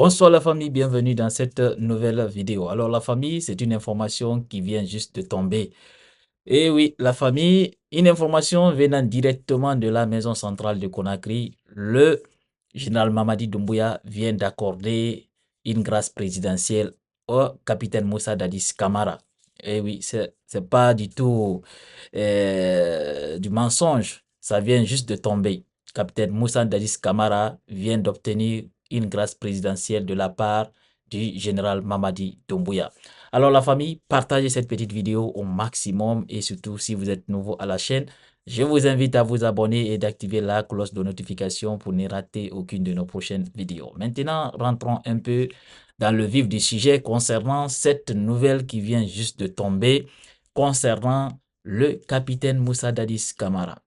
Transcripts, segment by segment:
Bonsoir la famille, bienvenue dans cette nouvelle vidéo. Alors la famille, c'est une information qui vient juste de tomber. Et oui, la famille, une information venant directement de la maison centrale de Conakry. Le général Mamadi Doumbouya vient d'accorder une grâce présidentielle au capitaine Moussa Dadis Camara. Et oui, c'est pas du tout du mensonge, ça vient juste de tomber. Capitaine Moussa Dadis Camara vient d'obtenir une grâce présidentielle de la part du général Mamadi Doumbouya. Alors la famille, partagez cette petite vidéo au maximum et surtout si vous êtes nouveau à la chaîne, je vous invite à vous abonner et d'activer la cloche de notification pour ne rater aucune de nos prochaines vidéos. Maintenant, rentrons un peu dans le vif du sujet concernant cette nouvelle qui vient juste de tomber concernant le capitaine Moussa Dadis Camara.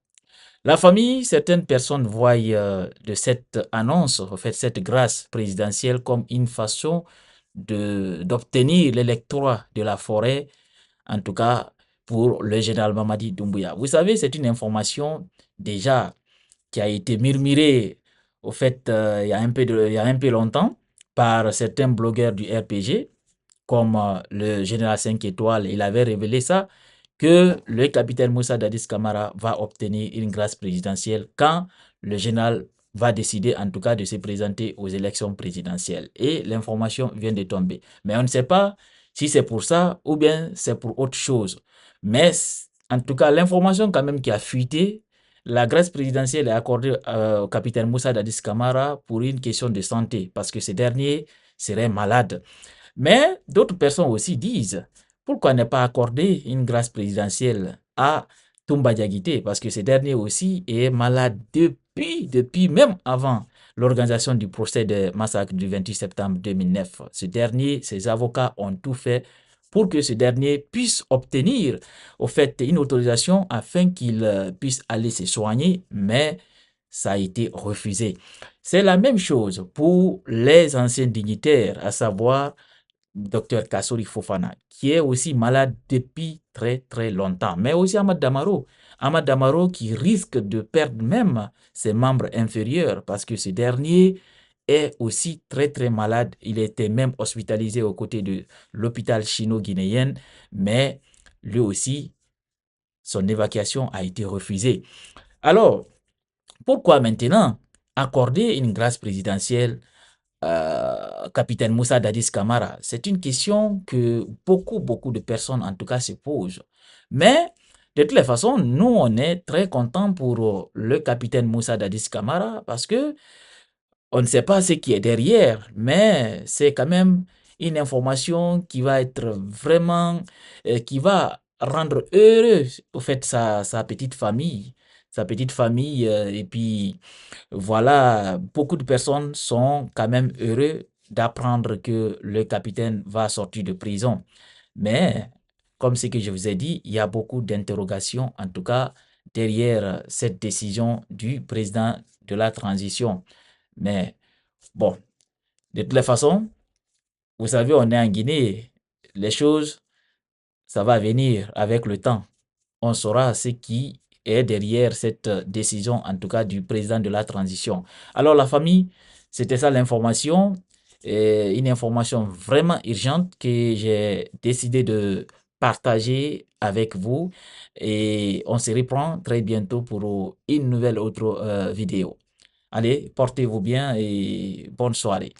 La famille, certaines personnes voient de cette annonce, en fait, cette grâce présidentielle comme une façon d'obtenir l'électorat de la forêt, en tout cas pour le général Mamadi Doumbouya. Vous savez, c'est une information déjà qui a été murmurée, au fait, il y a un peu longtemps par certains blogueurs du RPG, comme le général 5 étoiles, il avait révélé ça, que le capitaine Moussa Dadis Camara va obtenir une grâce présidentielle quand le général va décider en tout cas de se présenter aux élections présidentielles. Et l'information vient de tomber. Mais on ne sait pas si c'est pour ça ou bien c'est pour autre chose. Mais en tout cas, l'information quand même qui a fuité, la grâce présidentielle est accordée au capitaine Moussa Dadis Camara pour une question de santé, parce que ce dernier serait malade. Mais d'autres personnes aussi disent, pourquoi ne pas accorder une grâce présidentielle à Toumba Diaguité, parce que ce dernier aussi est malade depuis même avant l'organisation du procès de massacre du 28 septembre 2009. Ce dernier, ses avocats ont tout fait pour que ce dernier puisse obtenir au fait une autorisation afin qu'il puisse aller se soigner, mais ça a été refusé. C'est la même chose pour les anciens dignitaires, à savoir Docteur Kassori Fofana, qui est aussi malade depuis très longtemps, mais aussi Ahmad Damaro. Ahmad Damaro qui risque de perdre même ses membres inférieurs parce que ce dernier est aussi très malade. Il était même hospitalisé aux côtés de l'hôpital chino-guinéen, mais lui aussi, son évacuation a été refusée. Alors, pourquoi maintenant accorder une grâce présidentielle capitaine Moussa Dadis Camara? C'est une question que beaucoup de personnes en tout cas se posent. Mais de toutes les façons, nous on est très contents pour le capitaine Moussa Dadis Camara parce que on ne sait pas ce qui est derrière, mais c'est quand même une information qui va être vraiment, qui va rendre heureux au fait sa petite famille. Sa petite famille, et puis voilà, beaucoup de personnes sont quand même heureux d'apprendre que le capitaine va sortir de prison. Mais, comme ce que je vous ai dit, il y a beaucoup d'interrogations, en tout cas, derrière cette décision du président de la transition. Mais, bon, de toutes les façons, vous savez, on est en Guinée, les choses, ça va venir avec le temps. On saura ce qui est derrière cette décision, en tout cas du président de la transition. Alors la famille, c'était ça l'information, une information vraiment urgente que j'ai décidé de partager avec vous et on se reprend très bientôt pour une nouvelle autre vidéo. Allez, portez-vous bien et bonne soirée.